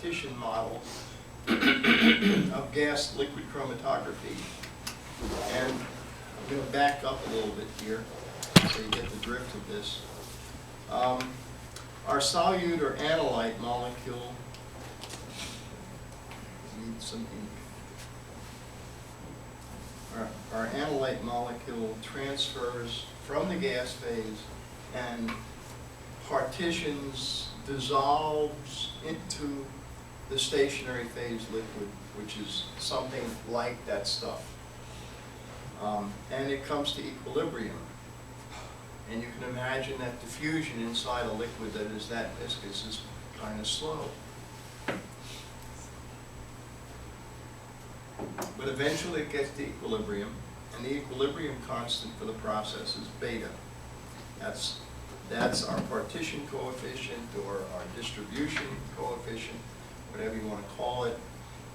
partition model of gas-liquid chromatography. And I'm going to back up a little bit here so you get the drift of this. Our solute or analyte molecule, need some ink. Our analyte molecule transfers from the gas phase and partitions, dissolves into the stationary phase liquid, which is something like that stuff. And it comes to equilibrium. And you can imagine that diffusion inside a liquid that is that viscous is kind of slow. But eventually it gets to equilibrium, and the equilibrium constant for the process is beta. That's our partition coefficient or our distribution coefficient, whatever you want to call it.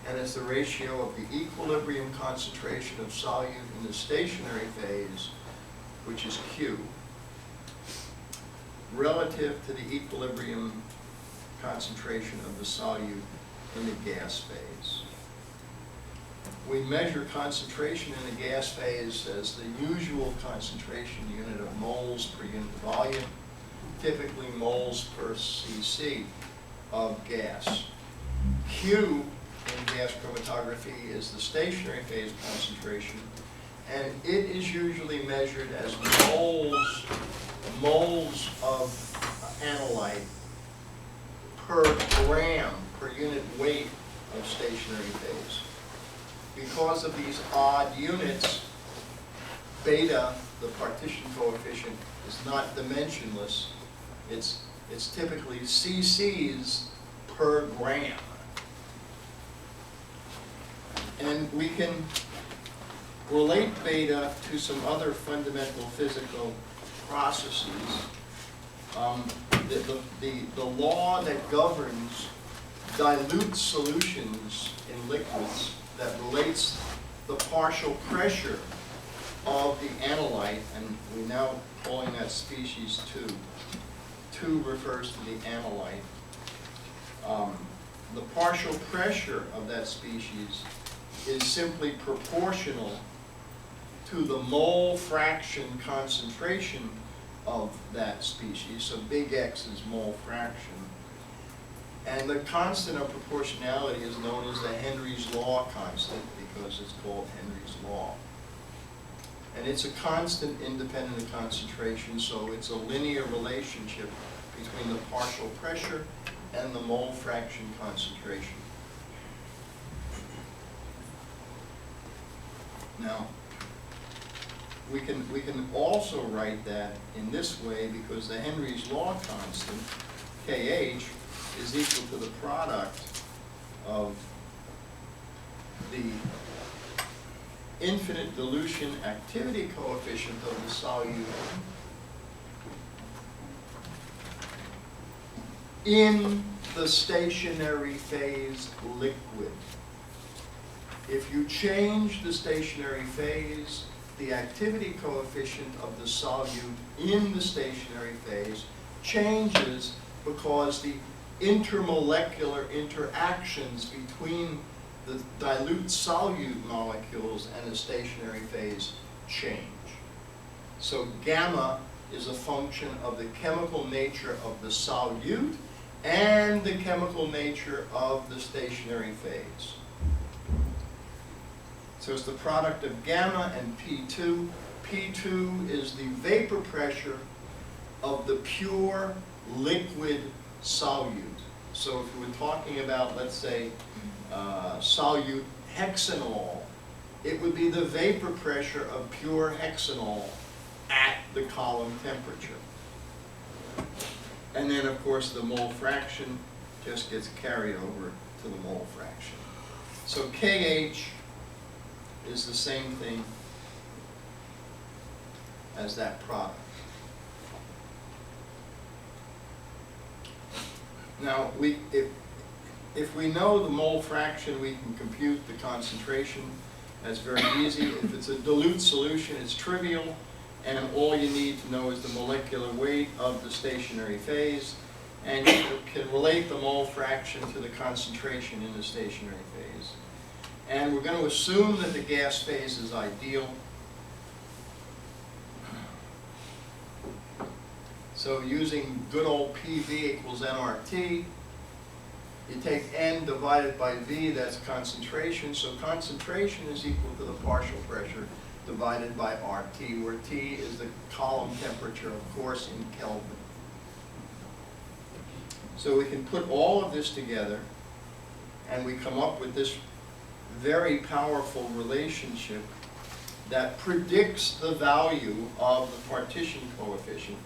And it's the ratio of the equilibrium concentration of solute in the stationary phase, which is Q, relative to the equilibrium concentration of the solute in the gas phase. We measure concentration in the gas phase as the usual concentration unit of moles per unit volume, typically moles per cc of gas. Q in gas chromatography is the stationary phase concentration, and it is usually measured as moles of analyte per gram per unit weight of stationary phase. Because of these odd units, beta, the partition coefficient, is not dimensionless. It's typically cc's per gram. And we can relate beta to some other fundamental physical processes. The law that governs dilute solutions in liquids that relates the partial pressure of the analyte, and we're now calling that species 2. 2 refers to the analyte. The partial pressure of that species is simply proportional to the mole fraction concentration of that species. So big X is mole fraction. And the constant of proportionality is known as the Henry's law constant because it's called Henry's law. And it's a constant independent of concentration, so it's a linear relationship between the partial pressure and the mole fraction concentration. Now, we can also write that in this way because the Henry's law constant, Kh, is equal to the product of the infinite dilution activity coefficient of the solute in the stationary phase liquid. If you change the stationary phase, the activity coefficient of the solute in the stationary phase changes because the intermolecular interactions between the dilute solute molecules and the stationary phase change. So gamma is a function of the chemical nature of the solute and the chemical nature of the stationary phase. So it's the product of gamma and P2. P2 is the vapor pressure of the pure liquid solute. So if we were talking about, let's say, solute hexanol, it would be the vapor pressure of pure hexanol at the column temperature. And then, of course, the mole fraction just gets carried over to the mole fraction. So Kh is the same thing as that product. Now, if we know the mole fraction, we can compute the concentration. That's very easy. If it's a dilute solution, it's trivial, and all you need to know is the molecular weight of the stationary phase. and you can relate the mole fraction to the concentration in the stationary phase. And we're going to assume that the gas phase is ideal. So using good old PV equals nRT, you take N divided by V, that's concentration. So concentration is equal to the partial pressure divided by RT, where T is the column temperature, of course, in Kelvin. So we can put all of this together, and we come up with this very powerful relationship that predicts the value of the partition coefficient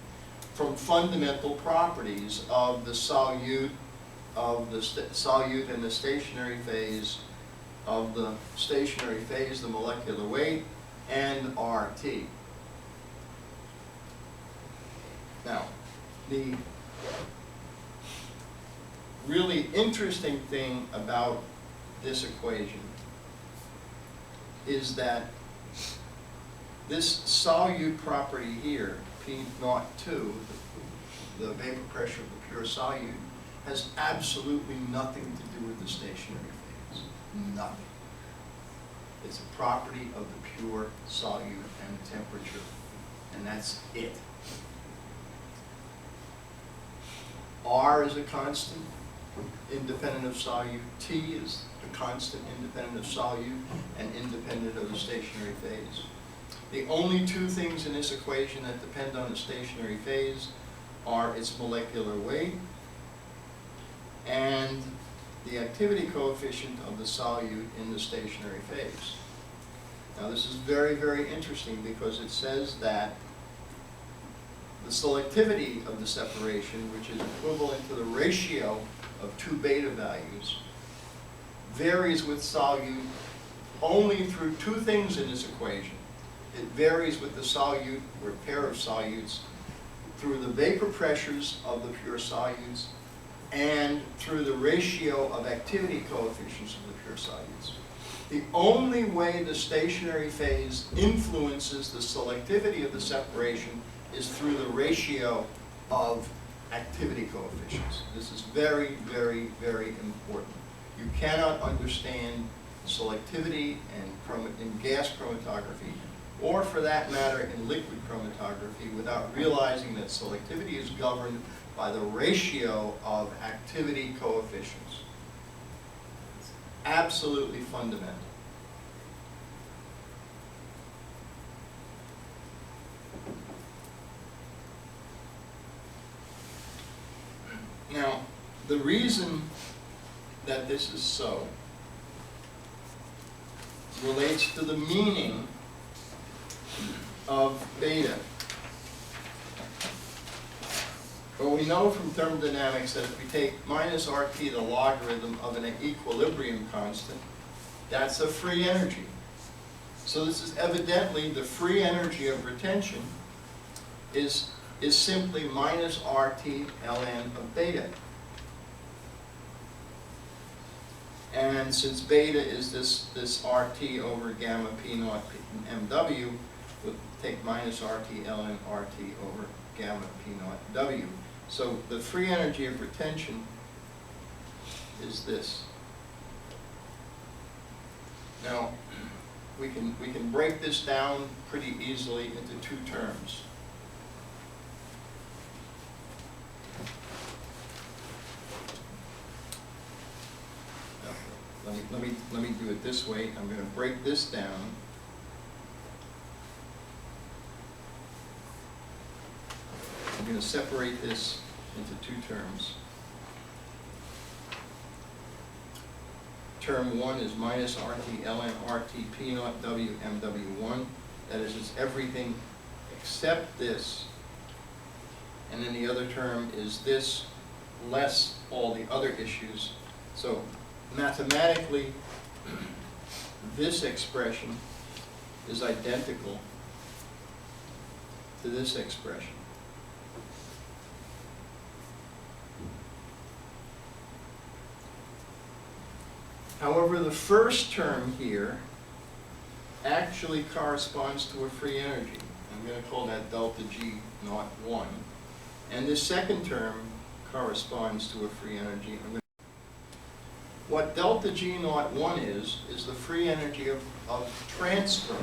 from fundamental properties of the solute, solute in the stationary phase, of the stationary phase, the molecular weight, and RT. Now, the really interesting thing about this equation is that this solute property here, P02, the vapor pressure of the pure solute, has absolutely nothing to do with the stationary phase. Nothing. It's a property of the pure solute and temperature, and that's it. R is a constant, independent of solute. T is a constant, independent of solute, and independent of the stationary phase. The only two things in this equation that depend on the stationary phase are its molecular weight and the activity coefficient of the solute in the stationary phase. Now this is very, very interesting because it says that the selectivity of the separation, which is equivalent to the ratio of two beta values, varies with solute only through two things in this equation. It varies with the solute, or pair of solutes, through the vapor pressures of the pure solutes and through the ratio of activity coefficients of the pure solutes. The only way the stationary phase influences the selectivity of the separation is through the ratio of activity coefficients. This is very, very, very important. You cannot understand selectivity in gas chromatography, or for that matter in liquid chromatography, without realizing that selectivity is governed by the ratio of activity coefficients. It's absolutely fundamental. Now, the reason that this is so relates to the meaning of beta. Well, we know from thermodynamics that if we take minus RT, the logarithm of an equilibrium constant, that's a free energy. So this is evidently the free energy of retention is simply minus RT ln of beta. And since beta is this RT over gamma P naught MW, we'll take minus RT ln RT over gamma P naught W. So the free energy of retention is this. Now, we can break this down pretty easily into two terms. Let me do it this way. I'm going to break this down. I'm going to separate this into two terms. Term 1 is minus RT ln RT P naught W MW1. That is, it's everything except this. And then the other term is this less all the other issues. So mathematically, this expression is identical to this expression. However, the first term here actually corresponds to a free energy. I'm going to call that delta G naught 1. And this second term corresponds to a free energy. What delta G naught 1 is the free energy of transfer,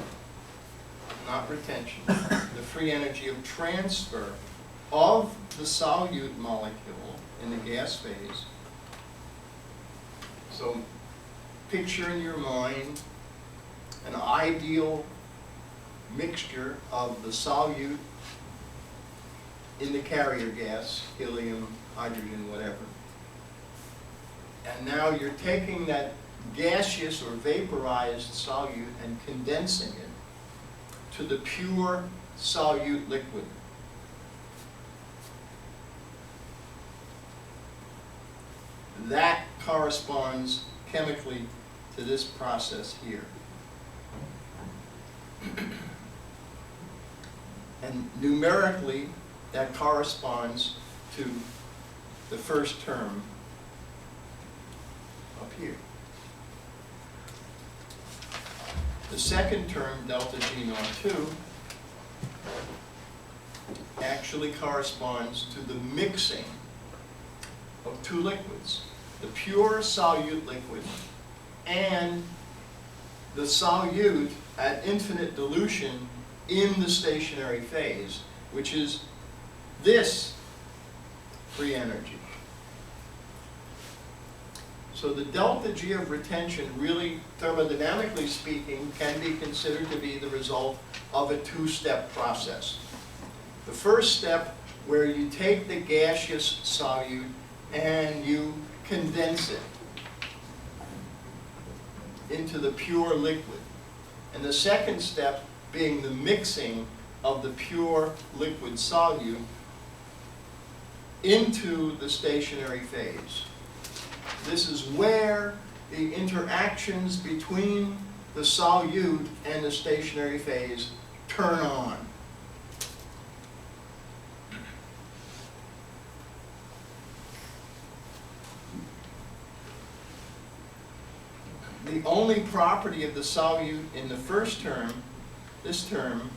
not retention, the free energy of transfer of the solute molecule in the gas phase. So picture in your mind an ideal mixture of the solute in the carrier gas, helium, hydrogen, whatever. And now you're taking that gaseous or vaporized solute and condensing it to the pure solute liquid. That corresponds chemically to this process here. And numerically, that corresponds to the first term up here. The second term, delta G naught 2, actually corresponds to the mixing of two liquids, the pure solute liquid and the solute at infinite dilution in the stationary phase, which is this free energy. So the delta G of retention really, thermodynamically speaking, can be considered to be the result of a two-step process. The first step, where you take the gaseous solute and you condense it into the pure liquid. And the second step being the mixing of the pure liquid solute into the stationary phase. This is where the interactions between the solute and the stationary phase turn on. The only property of the solute in the first term, this term,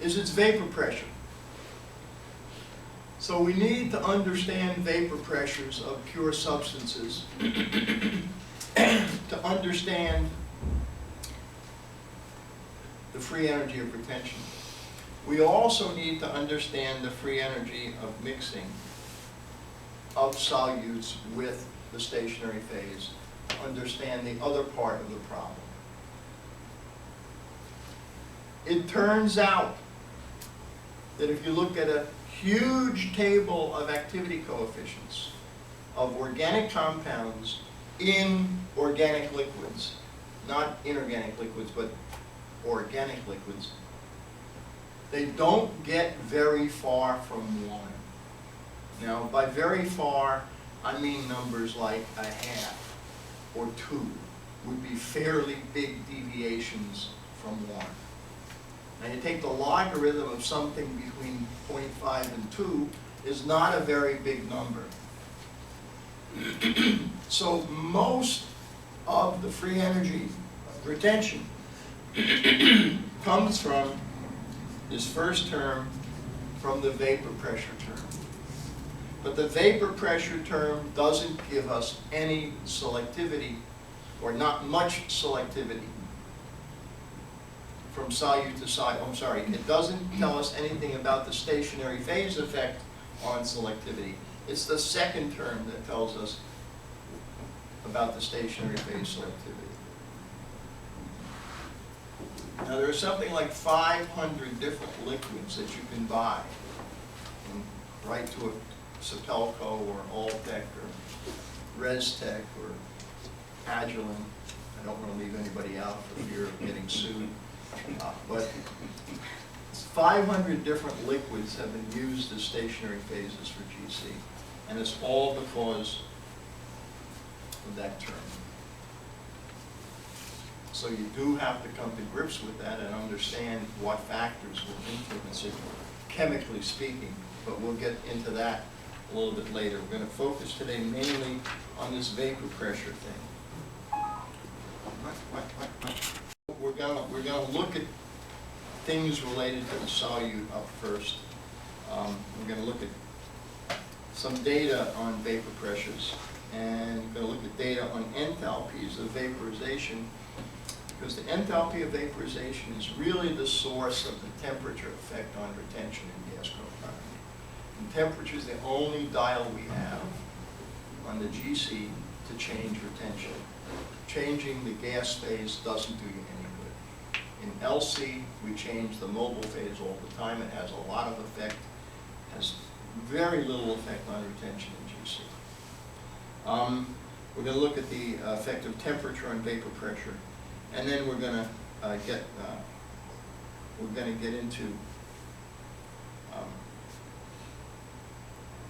is its vapor pressure. So we need to understand vapor pressures of pure substances to understand the free energy of retention. We also need to understand the free energy of mixing of solutes with the stationary phase to understand the other part of the problem. It turns out that if you look at a huge table of activity coefficients of organic compounds in organic liquids, not inorganic liquids, but organic liquids, they don't get very far from 1. Now, by very far, I mean numbers like 1/2 or 2 would be fairly big deviations from 1. Now, you take the logarithm of something between 0.5 and 2 is not a very big number. So most of the free energy retention comes from this first term, from the vapor pressure term. But the vapor pressure term doesn't give us any selectivity, or not much selectivity, from solute to solute. I'm sorry, it doesn't tell us anything about the stationary phase effect on selectivity. It's the second term that tells us about the stationary phase selectivity. Now, there are something like 500 different liquids that you can buy, and write to a Sapelco or Alltech or Restech or Agilent. I don't want to leave anybody out for fear of getting sued. But 500 different liquids have been used as stationary phases for GC, and it's all because of that term. So you do have to come to grips with that and understand what factors will influence it, chemically speaking, but we'll get into that a little bit later. We're going to focus today mainly on this vapor pressure thing. We're going to look at things related to the solute up first. We're going to look at some data on vapor pressures, and we're going to look at data on enthalpies of vaporization, because the enthalpy of vaporization is really the source of the temperature effect on retention in gas chromatography. And temperature is the only dial we have on the GC to change retention. Changing the gas phase doesn't do you any good. In LC, we change the mobile phase all the time. It has a lot of effect, has very little effect on retention in GC. We're going to look at the effect of temperature on vapor pressure, and then we're going to get into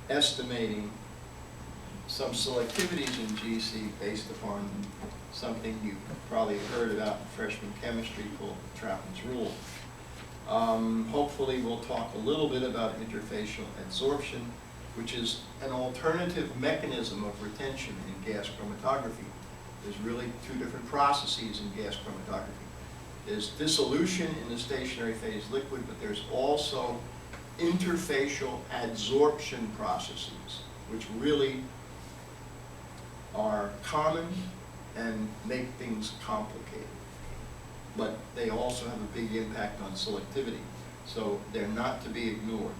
estimating some selectivities in GC based upon something you've probably heard about in freshman chemistry called Troutman's rule. Hopefully we'll talk a little bit about interfacial adsorption, which is an alternative mechanism of retention in gas chromatography. There's really two different processes in gas chromatography. There's dissolution in the stationary phase liquid, but there's also interfacial adsorption processes, which really are common and make things complicated. But they also have a big impact on selectivity, so they're not to be ignored.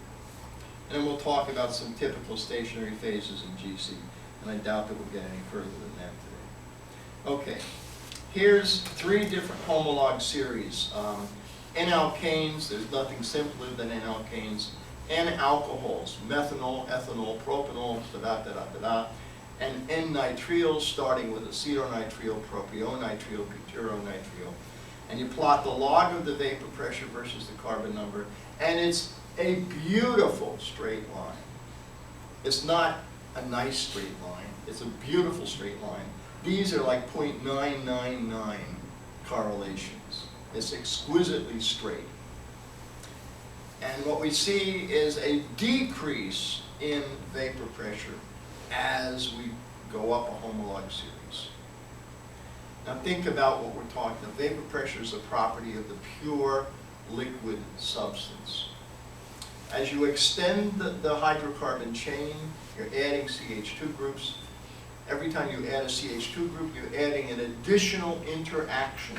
And then we'll talk about some typical stationary phases in GC, and I doubt that we'll get any further than that today. Okay, here's three different homolog series. N-alkanes, there's nothing simpler than N-alkanes. N-alcohols, methanol, ethanol, propanol, da-da-da-da-da-da. And N-nitriles, starting with acetonitrile, propionitrile, butyronitrile. And you plot the log of the vapor pressure versus the carbon number, and it's a beautiful straight line. It's not a nice straight line, it's a beautiful straight line. These are like 0.999 correlations. It's exquisitely straight. And what we see is a decrease in vapor pressure as we go up a homolog series. Now think about what we're talking about. Vapor pressure is a property of the pure liquid substance. As you extend the hydrocarbon chain, you're adding CH2 groups. Every time you add a CH2 group, you're adding an additional interaction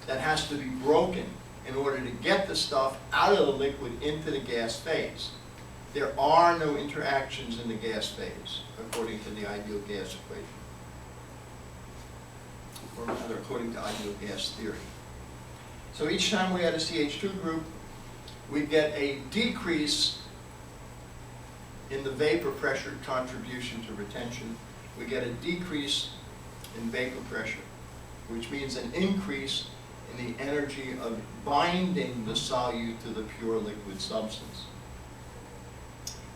that has to be broken in order to get the stuff out of the liquid into the gas phase. There are no interactions in the gas phase, according to the ideal gas equation, or rather according to ideal gas theory. So each time we add a CH2 group, we get a decrease in the vapor pressure contribution to retention. We get a decrease in vapor pressure, which means an increase in the energy of binding the solute to the pure liquid substance.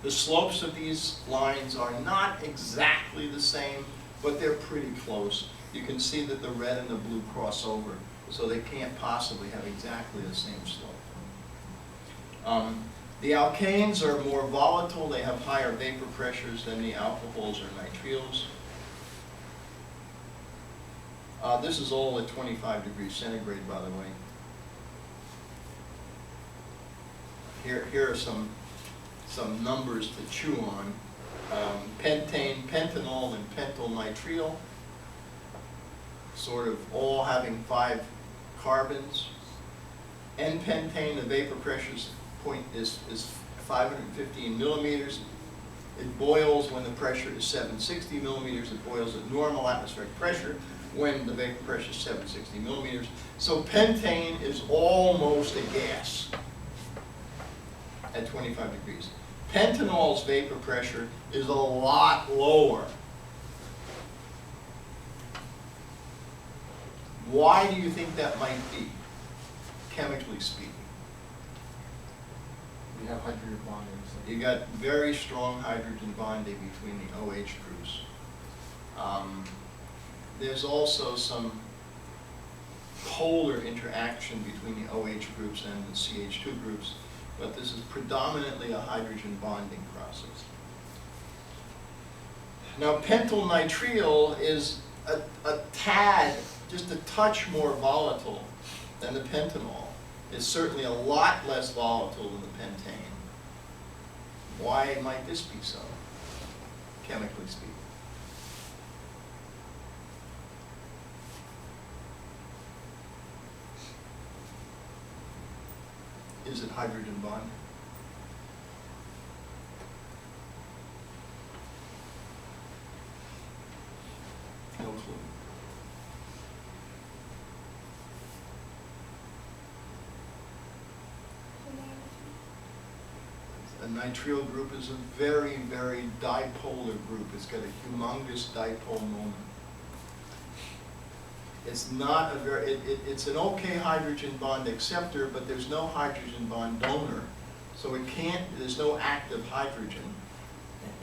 The slopes of these lines are not exactly the same, but they're pretty close. You can see that the red and the blue cross over, so they can't possibly have exactly the same slope. The alkanes are more volatile. They have higher vapor pressures than the alcohols or nitriles. This is all at 25 degrees centigrade, by the way. Here are some numbers to chew on. Pentane, pentanol, and pentylnitrile, sort of all having 5 carbons. N-pentane, the vapor pressure is 515 millimeters. It boils when the pressure is 760 millimeters. It boils at normal atmospheric pressure when the vapor pressure is 760 millimeters. So pentane is almost a gas at 25 degrees. Pentanol's vapor pressure is a lot lower. Why do you think that might be, chemically speaking? You have hydrogen bonding. So. You got very strong hydrogen bonding between the OH groups. There's also some polar interaction between the OH groups and the CH2 groups, but this is predominantly a hydrogen bonding process. Now, pentylnitrile is a tad, just a touch more volatile than the pentanol. It's certainly a lot less volatile than the pentane. Why might this be so? chemically speaking. Is it hydrogen bonded? No clue. A nitrile group is a very, very dipolar group. It's got a humongous dipole moment. It's not a very, it's an okay hydrogen bond acceptor, but there's no hydrogen bond donor. So it can't, there's no active hydrogen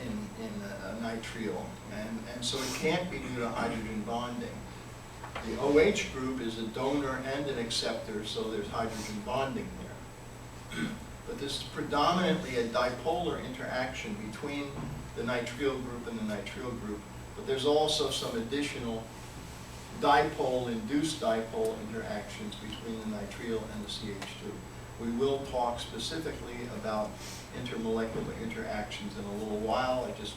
in a nitrile. And so it can't be due to hydrogen bonding. The OH group is a donor and an acceptor, so there's hydrogen bonding there. But this is predominantly a dipolar interaction between the nitrile group and the nitrile group. But there's also some additional dipole-induced dipole interactions between the nitrile and the CH2. We will talk specifically about intermolecular interactions in a little while. I just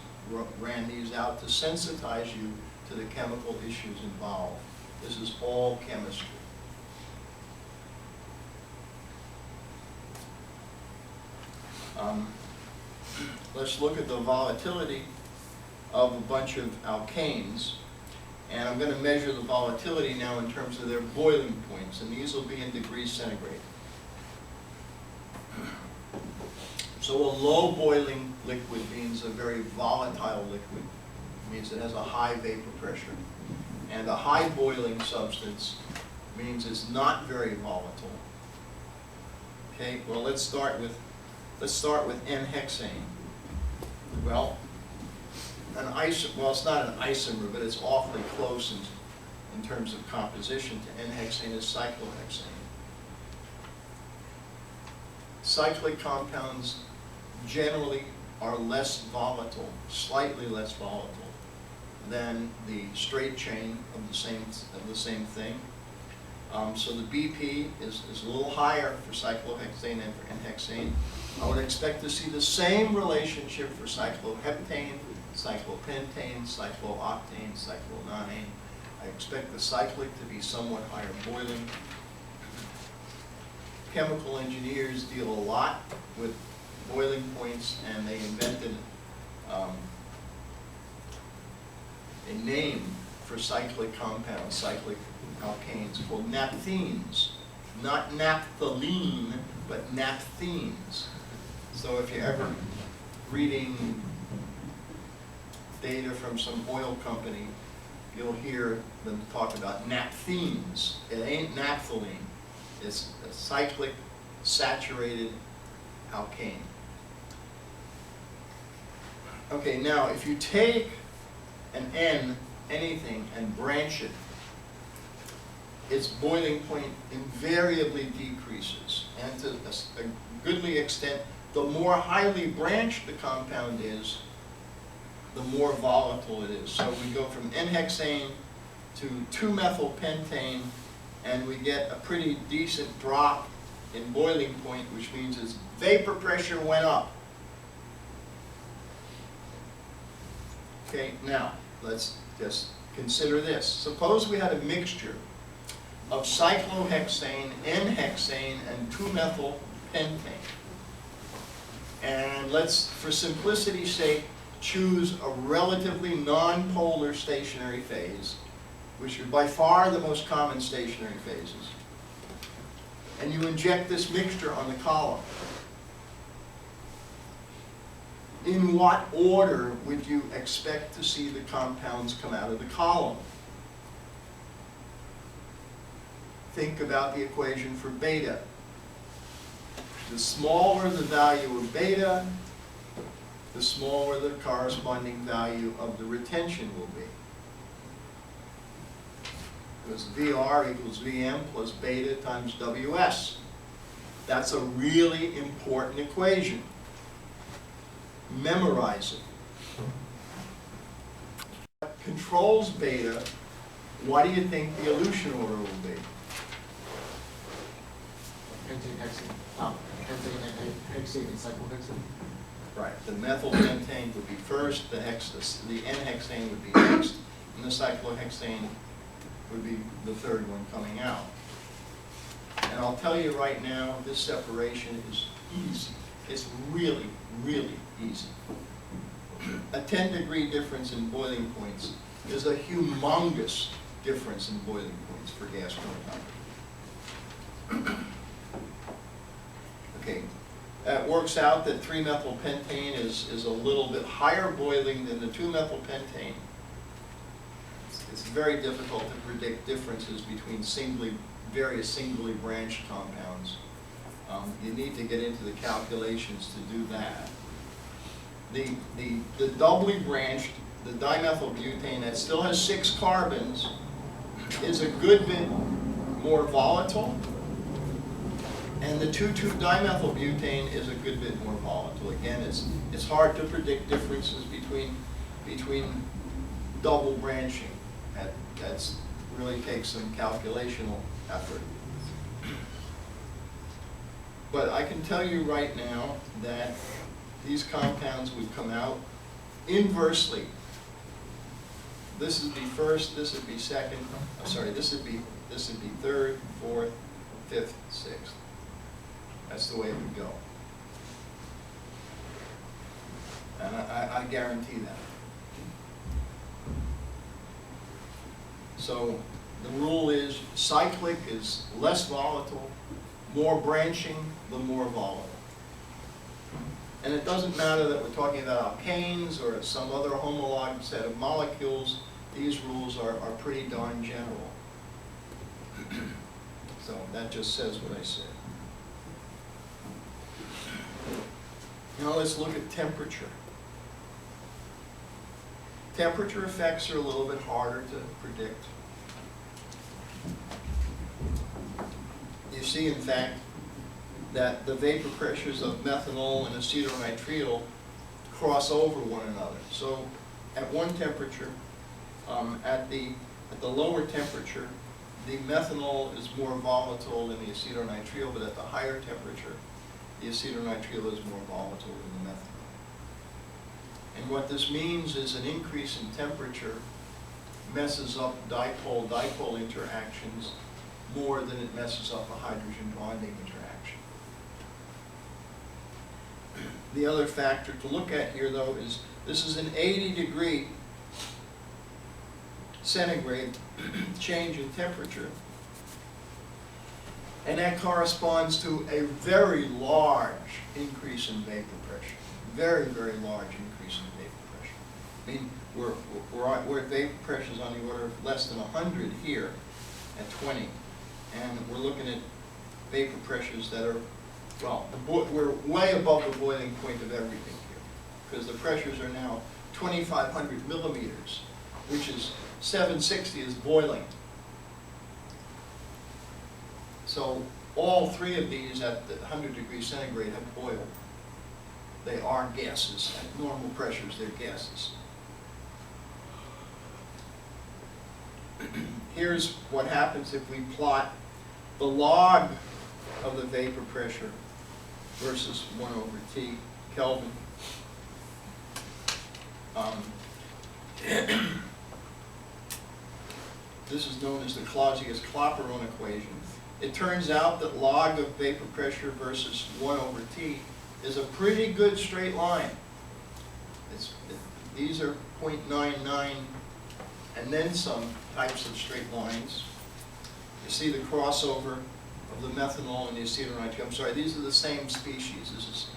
ran these out to sensitize you to the chemical issues involved. This is all chemistry. Let's look at the volatility of a bunch of alkanes. And I'm going to measure the volatility now in terms of their boiling points, and these will be in degrees centigrade. So a low boiling liquid means a very volatile liquid. It means it has a high vapor pressure. And a high boiling substance means it's not very volatile. Okay, well let's start with N-hexane. Well, it's not an isomer, but it's awfully close in terms of composition to N-hexane is cyclohexane. Cyclic compounds generally are less volatile, slightly less volatile than the straight chain of the same thing. So the BP is a little higher for cyclohexane and for N-hexane. I would expect to see the same relationship for cycloheptane, cyclopentane, cyclooctane, cyclononane. I expect the cyclic to be somewhat higher boiling. Chemical engineers deal a lot with boiling points, and they invented a name for cyclic compounds, cyclic alkanes, called naphthenes. Not naphthalene, but naphthenes. So if you're ever reading data from some oil company, you'll hear them talk about naphthenes. It ain't naphthalene. It's a cyclic saturated alkane. Okay, now if you take an N, anything, and branch it, its boiling point invariably decreases. And to a goodly extent, the more highly branched the compound is, the more volatile it is. So we go from N-hexane to 2-methylpentane, and we get a pretty decent drop in boiling point, which means its vapor pressure went up. Okay, now let's just consider this. Suppose we had a mixture of cyclohexane, N-hexane, and 2-methylpentane. And let's, for simplicity's sake, choose a relatively non-polar stationary phase, which are by far the most common stationary phases. And you inject this mixture on the column. In what order would you expect to see the compounds come out of the column? Think about the equation for beta. The smaller the value of beta, the smaller the corresponding value of the retention will be. Because VR equals Vm plus beta times Ws. That's a really important equation. Memorize it. What controls beta, what do you think the elution order will be? Pentane, hexane. Pentane, hexane, and cyclohexane. Right, the methylpentane would be first, the N-hexane would be next, and the cyclohexane would be the third one coming out. And I'll tell you right now, this separation is easy. It's really, really easy. A 10-degree difference in boiling points is a humongous difference in boiling points for gas chromatography. Okay, that works out that 3-methylpentane is a little bit higher boiling than the 2-methylpentane. It's very difficult to predict differences between various singly branched compounds. You need to get into the calculations to do that. The doubly branched, the dimethylbutane that still has 6 carbons, is a good bit more volatile, and the 2,2-dimethylbutane is a good bit more volatile. Again, it's hard to predict differences between double branching. That's really takes some calculational effort. But I can tell you right now that these compounds would come out inversely. This would be first, this would be second, I'm sorry, this would be third, fourth, fifth, sixth. That's the way it would go. And I guarantee that. So the rule is cyclic is less volatile, more branching, the more volatile. And it doesn't matter that we're talking about alkanes or some other homolog set of molecules. These rules are pretty darn general. So that just says what I said. Now let's look at temperature. Temperature effects are a little bit harder to predict. You see, in fact, that the vapor pressures of methanol and acetonitrile cross over one another. So at one temperature, at the lower temperature, the methanol is more volatile than the acetonitrile, but at the higher temperature, the acetonitrile is more volatile than the methanol. And what this means is an increase in temperature messes up dipole-dipole interactions more than it messes up a hydrogen bonding interaction. The other factor to look at here, though, is this is an 80-degree centigrade change in temperature. And that corresponds to a very large increase in vapor pressure. Very, very large increase in vapor pressure. I mean, we're at vapor pressures on the order of less than 100 here at 20. And we're looking at vapor pressures that are, well, we're way above the boiling point of everything here. Because the pressures are now 2,500 millimeters, which is 760 is boiling. So all three of these at the 100 degrees centigrade have boiled. They are gases. At normal pressures, they're gases. Here's what happens if we plot the log of the vapor pressure versus 1 over T Kelvin. This is known as the Clausius-Clapeyron equation. It turns out that log of vapor pressure versus 1 over T is a pretty good straight line. These are 0.99 and then some types of straight lines. You see the crossover of the methanol and the acetonitrile. I'm sorry, these are the same species. This is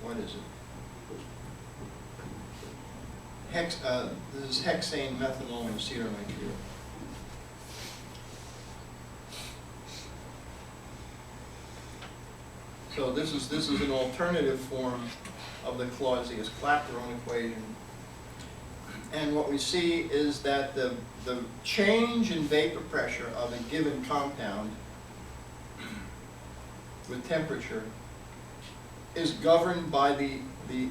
what is it? This is hexane, methanol, and acetonitrile. So this is an alternative form of the Clausius-Clapeyron equation. And what we see is that the change in vapor pressure of a given compound with temperature is governed by the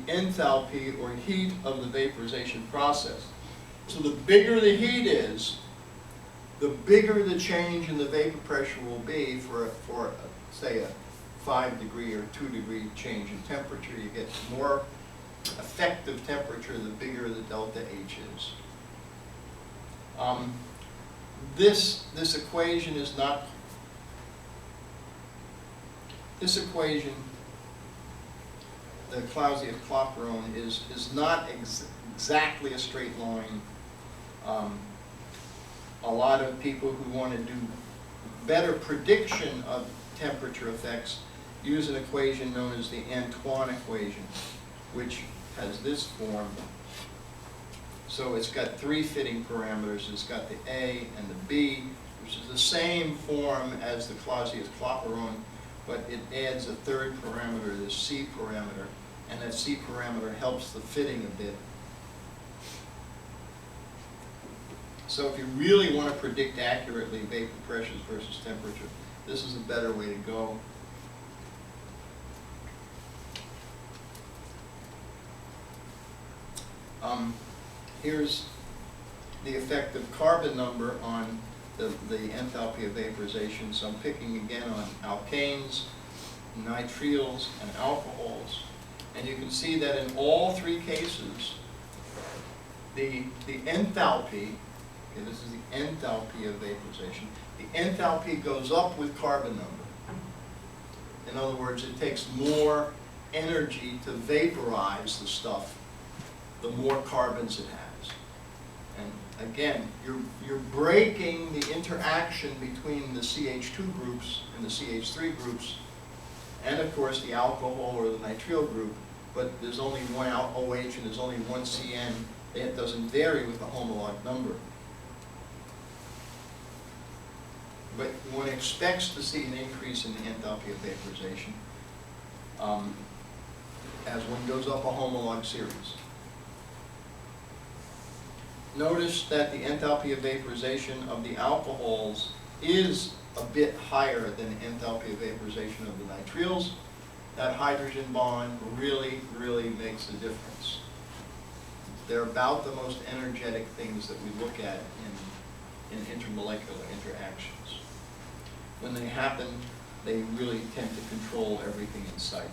enthalpy or heat of the vaporization process. So the bigger the heat is, the bigger the change in the vapor pressure will be for say, a 5-degree or 2-degree change in temperature. You get more effective temperature the bigger the delta H is. This equation is not, this equation, the Clausius-Clapeyron, is not exactly a straight line. A lot of people who want to do better prediction of temperature effects use an equation known as the Antoine equation, which has this form. So it's got 3 fitting parameters. It's got the A and the B, which is the same form as the Clausius-Clapeyron, but it adds a 3rd parameter, the C parameter, and that C parameter helps the fitting a bit. So if you really want to predict accurately vapor pressures versus temperature, this is a better way to go. Here's the effect of carbon number on the enthalpy of vaporization. So I'm picking again on alkanes, nitriles, and alcohols. And you can see that in all 3 cases, the enthalpy, okay, this is the enthalpy of vaporization, the enthalpy goes up with carbon number. In other words, it takes more energy to vaporize the stuff, the more carbons it has. And again, you're breaking the interaction between the CH2 groups and the CH3 groups, and of course the alcohol or the nitrile group, but there's only one OH and there's only one CN. It doesn't vary with the homolog number. But one expects to see an increase in the enthalpy of vaporization as one goes up a homolog series. Notice that the enthalpy of vaporization of the alcohols is a bit higher than the enthalpy of vaporization of the nitriles. That hydrogen bond really, really makes a difference. They're about the most energetic things that we look at in intermolecular interactions. When they happen, they really tend to control everything in sight.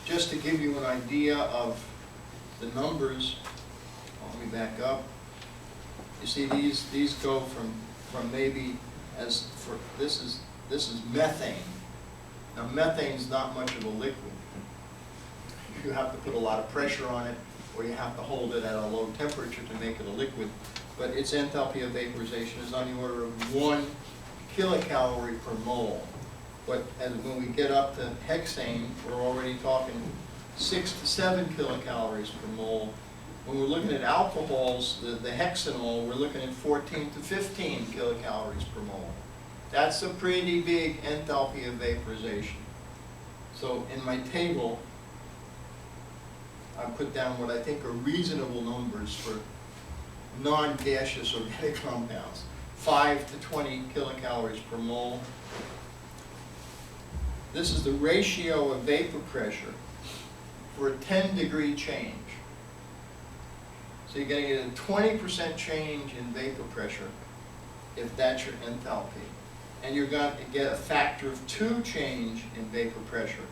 Just to give you an idea of the numbers, let me back up. You see these go from maybe as for this is methane. Now methane's not much of a liquid. You have to put a lot of pressure on it, or you have to hold it at a low temperature to make it a liquid. But its enthalpy of vaporization is on the order of 1 kilocalorie per mole. But when we get up to hexane, we're already talking 6 to 7 kilocalories per mole. When we're looking at alcohols, the hexanol, we're looking at 14 to 15 kilocalories per mole. That's a pretty big enthalpy of vaporization. So in my table, I put down what I think are reasonable numbers for non-gaseous organic compounds. 5 to 20 kilocalories per mole. This is the ratio of vapor pressure for a 10-degree change. So you're going to get a 20% change in vapor pressure if that's your enthalpy. And you're going to get a factor of 2 change in vapor pressure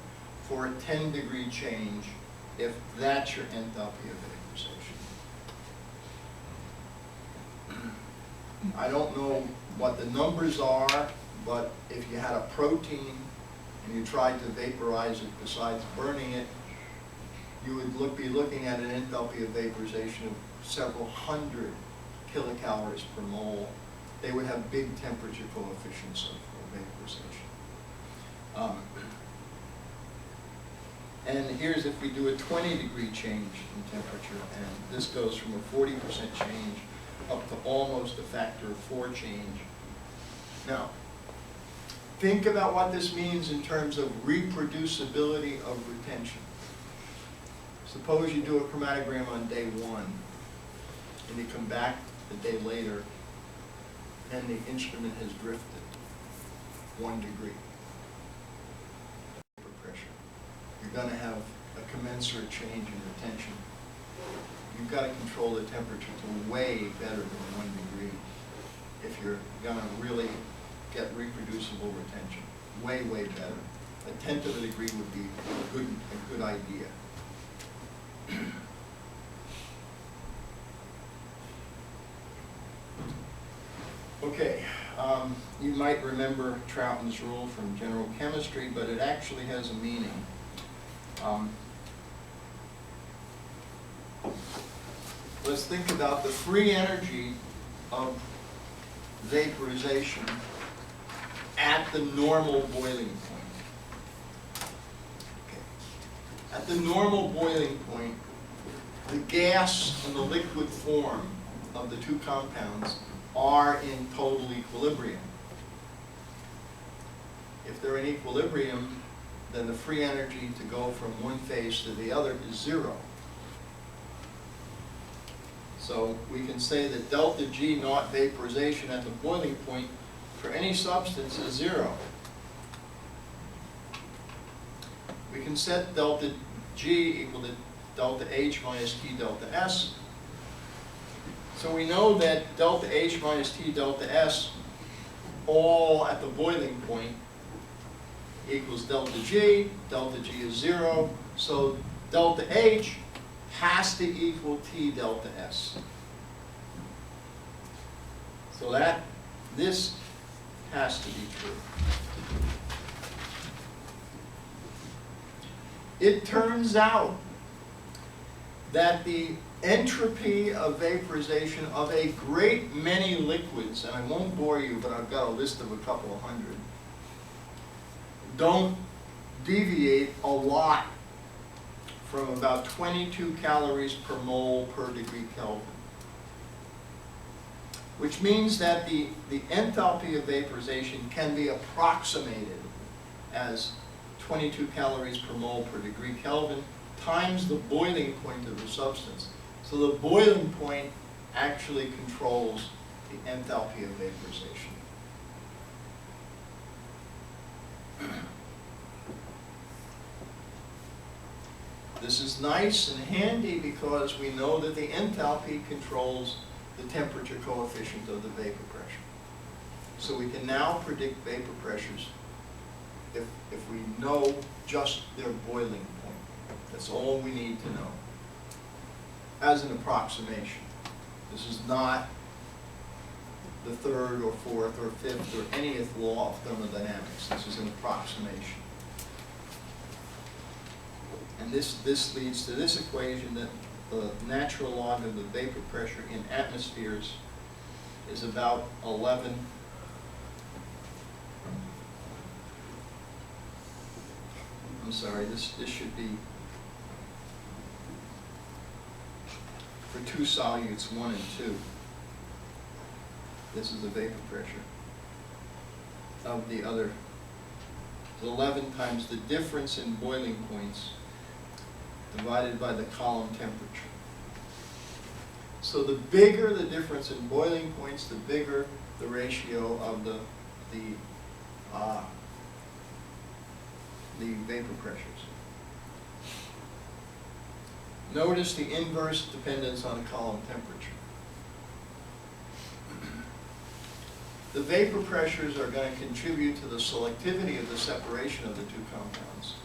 for a 10-degree change if that's your enthalpy of vaporization. I don't know what the numbers are, but if you had a protein and you tried to vaporize it besides burning it, you would be looking at an enthalpy of vaporization of several hundred kilocalories per mole. They would have big temperature coefficients of vaporization. And here's if we do a 20-degree change in temperature, and this goes from a 40% change up to almost a factor of 4 change. Now, think about what this means in terms of reproducibility of retention. Suppose you do a chromatogram on day 1, and you come back the day later, and the instrument has drifted 1 degree. Vapor pressure. You're going to have a commensurate change in retention. You've got to control the temperature to way better than 1 degree if you're gonna really get reproducible retention. Way, way better. 1/10 of a degree would be a good idea. Okay, you might remember Troughton's rule from general chemistry, but it actually has a meaning. Let's think about the free energy of vaporization at the normal boiling point. Okay. At the normal boiling point, the gas and the liquid form of the two compounds are in total equilibrium. If they're in equilibrium, then the free energy to go from one phase to the other is 0. So we can say that delta G naught vaporization at the boiling point for any substance is 0. We can set delta G equal to delta H minus T delta S. So we know that delta H minus T delta S all at the boiling point equals delta G. Delta G is 0. So delta H has to equal T delta S. So this has to be true. It turns out that the entropy of vaporization of a great many liquids, and I won't bore you, but I've got a list of a couple of hundred, don't deviate a lot from about 22 calories per mole per degree Kelvin. Which means that the enthalpy of vaporization can be approximated as 22 calories per mole per degree Kelvin times the boiling point of the substance. So the boiling point actually controls the enthalpy of vaporization. This is nice and handy because we know that the enthalpy controls the temperature coefficient of the vapor pressure. So we can now predict vapor pressures if we know just their boiling point. That's all we need to know as an approximation. This is not the third or fourth or fifth or 80th law of thermodynamics. This is an approximation. And this leads to this equation that the natural log of the vapor pressure in atmospheres is about 11. I'm sorry, this should be for two solutes, 1 and 2. This is the vapor pressure of the other. It's 11 times the difference in boiling points divided by the column temperature. So the bigger the difference in boiling points, the bigger the ratio of the vapor pressures. Notice the inverse dependence on column temperature. The vapor pressures are going to contribute to the selectivity of the separation of the two compounds.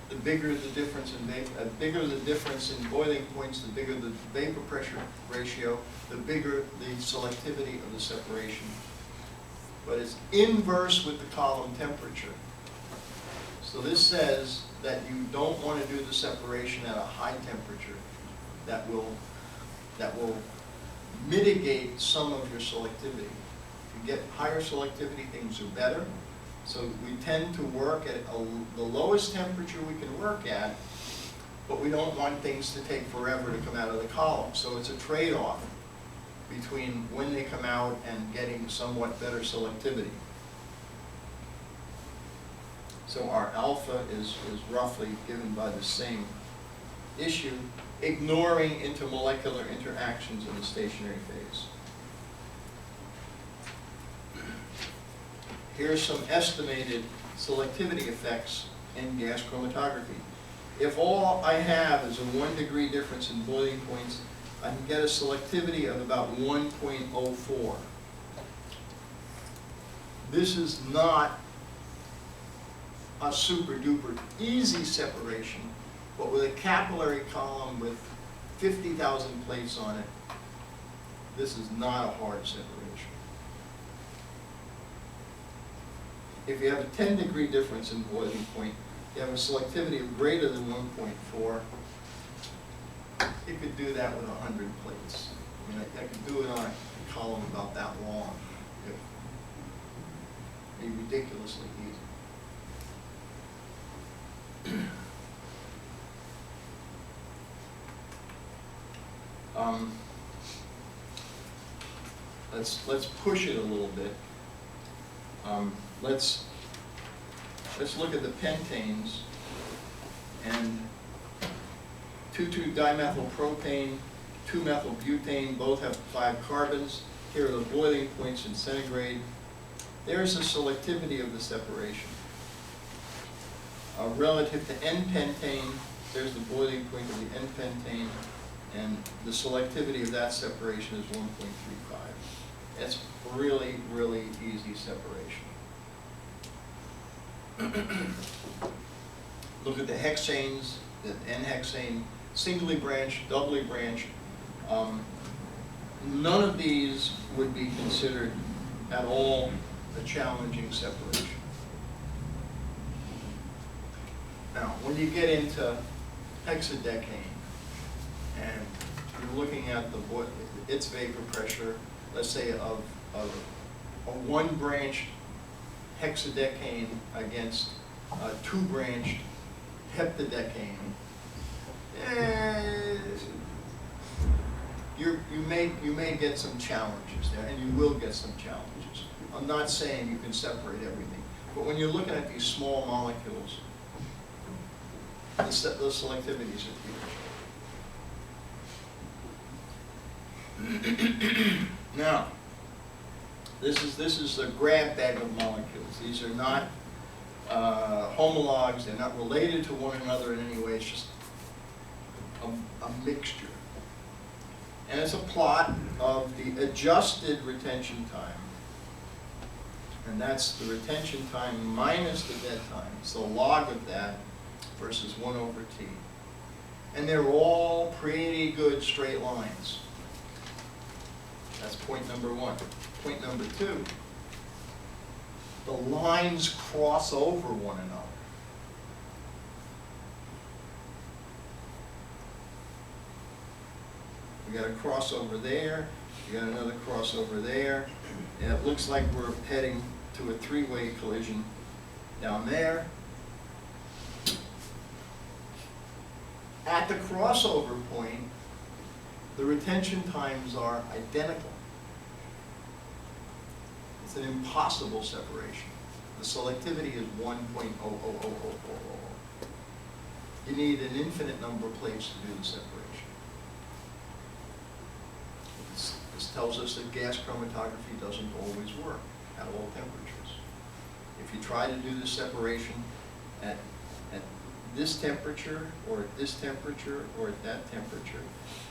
The bigger the difference in boiling points, the bigger the vapor pressure ratio, the bigger the selectivity of the separation. But it's inverse with the column temperature. So this says that you don't want to do the separation at a high temperature. That will mitigate some of your selectivity. If you get higher selectivity, things are better. So we tend to work at the lowest temperature we can work at, but we don't want things to take forever to come out of the column. So it's a trade-off between when they come out and getting somewhat better selectivity. So our alpha is roughly given by the same issue, ignoring intermolecular interactions in the stationary phase. Here's some estimated selectivity effects in gas chromatography. If all I have is a 1 degree difference in boiling points, I can get a selectivity of about 1.04. This is not a super duper easy separation, but with a capillary column with 50,000 plates on it, this is not a hard separation. If you have a 10-degree difference in boiling point, you have a selectivity of greater than 1.4, you could do that with 100 plates. I mean, I could do it on a column about that long. It'd be ridiculously easy. Let's push it a little bit. Let's look at the pentanes, and 2,2-dimethylpropane, 2-methylbutane, both have 5 carbons. Here are the boiling points in centigrade. There's the selectivity of the separation. Relative to N-pentane, there's the boiling point of the N-pentane, and the selectivity of that separation is 1.35. It's really, really easy separation. Look at the hexanes, the N-hexane, singly branched, doubly branched. None of these would be considered at all a challenging separation. Now, when you get into hexadecane, and you're looking at its vapor pressure, let's say of a one-branched hexadecane against a two-branched heptadecane, you may get some challenges there, and you will get some challenges. I'm not saying you can separate everything, but when you're looking at these small molecules, those selectivities are huge. Now, this is a grab bag of molecules. These are not homologs. They're not related to one another in any way. It's just a mixture. And it's a plot of the adjusted retention time. And that's the retention time minus the dead time. It's the log of that versus 1 over t. And they're all pretty good straight lines. That's point number 1. Point number 2, the lines cross over one another. We got a crossover there, we got another crossover there, and it looks like we're heading to a 3-way collision down there. At the crossover point, the retention times are identical. It's an impossible separation. The selectivity is 1.00000. You need an infinite number of plates to do the separation. This tells us that gas chromatography doesn't always work at all temperatures. If you try to do the separation at this temperature, or at this temperature, or at that temperature,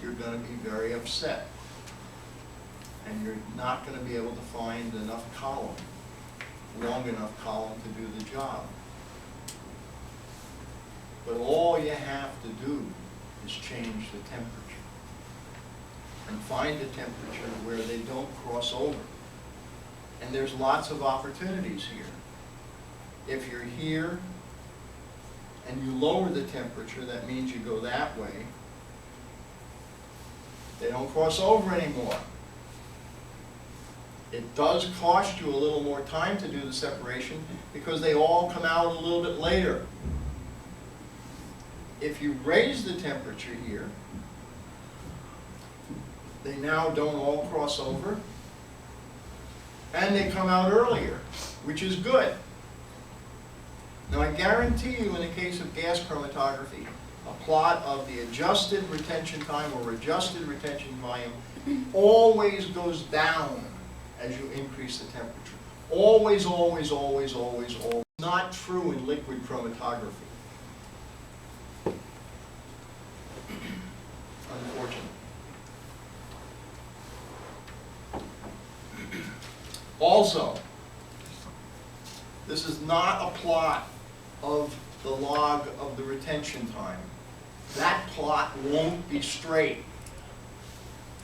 you're going to be very upset. And you're not going to be able to find enough column, long enough column to do the job. But all you have to do is change the temperature. And find a temperature where they don't cross over. And there's lots of opportunities here. If you're here, and you lower the temperature, that means you go that way. They don't cross over anymore. It does cost you a little more time to do the separation because they all come out a little bit later. If you raise the temperature here, they now don't all cross over, and they come out earlier, which is good. Now, I guarantee you, in the case of gas chromatography, a plot of the adjusted retention time or adjusted retention volume always goes down as you increase the temperature. Always, always, always, always, always. Not true in liquid chromatography. Unfortunately. Also, this is not a plot of the log of the retention time. That plot won't be straight.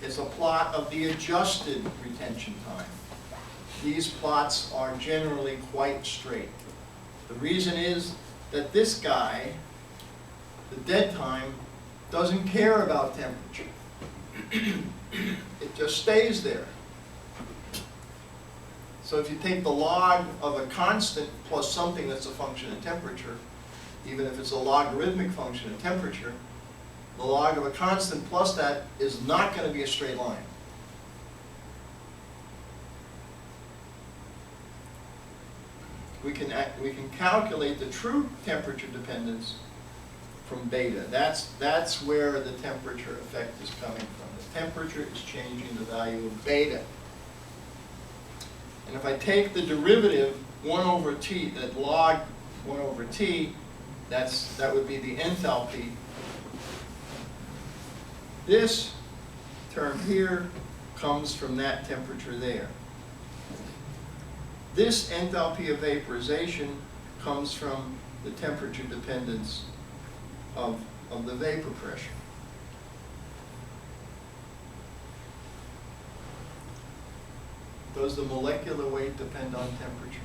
It's a plot of the adjusted retention time. These plots are generally quite straight. The reason is that this guy, the dead time, doesn't care about temperature. It just stays there. So if you take the log of a constant plus something that's a function of temperature, even if it's a logarithmic function of temperature, the log of a constant plus that is not going to be a straight line. We can calculate the true temperature dependence from beta. That's where the temperature effect is coming from. The temperature is changing the value of beta. And if I take the derivative 1 over t, that log 1 over t, that would be the enthalpy. This term here comes from that temperature there. This enthalpy of vaporization comes from the temperature dependence of the vapor pressure. Does the molecular weight depend on temperature?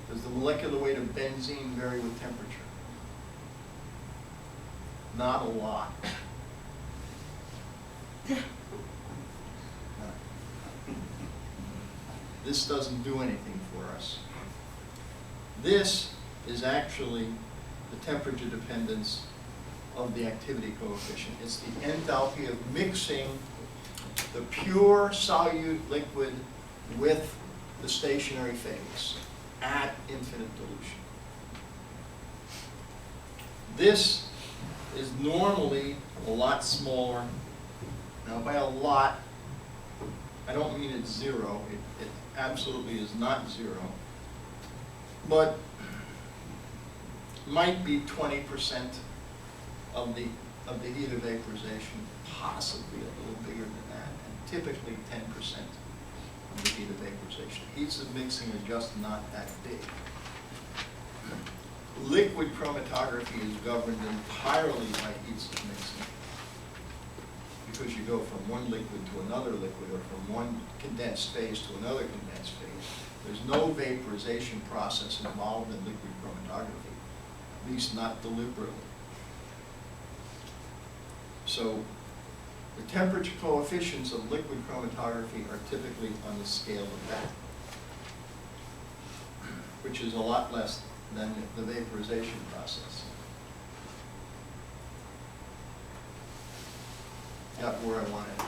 Does the molecular weight of benzene vary with temperature? Not a lot. This doesn't do anything for us. This is actually the temperature dependence of the activity coefficient. It's the enthalpy of mixing the pure solute liquid with the stationary phase at infinite dilution. This is normally a lot smaller. Now by a lot, I don't mean it's zero. It absolutely is not zero. But might be 20% of the heat of vaporization, possibly a little bigger than that, and typically 10% of the heat of vaporization. Heats of mixing are just not that big. Liquid chromatography is governed entirely by heats of mixing, because you go from one liquid to another liquid, or from one condensed phase to another condensed phase. There's no vaporization process involved in liquid chromatography, at least not deliberately. So the temperature coefficients of liquid chromatography are typically on the scale of that, which is a lot less than the vaporization process. Got where I wanted.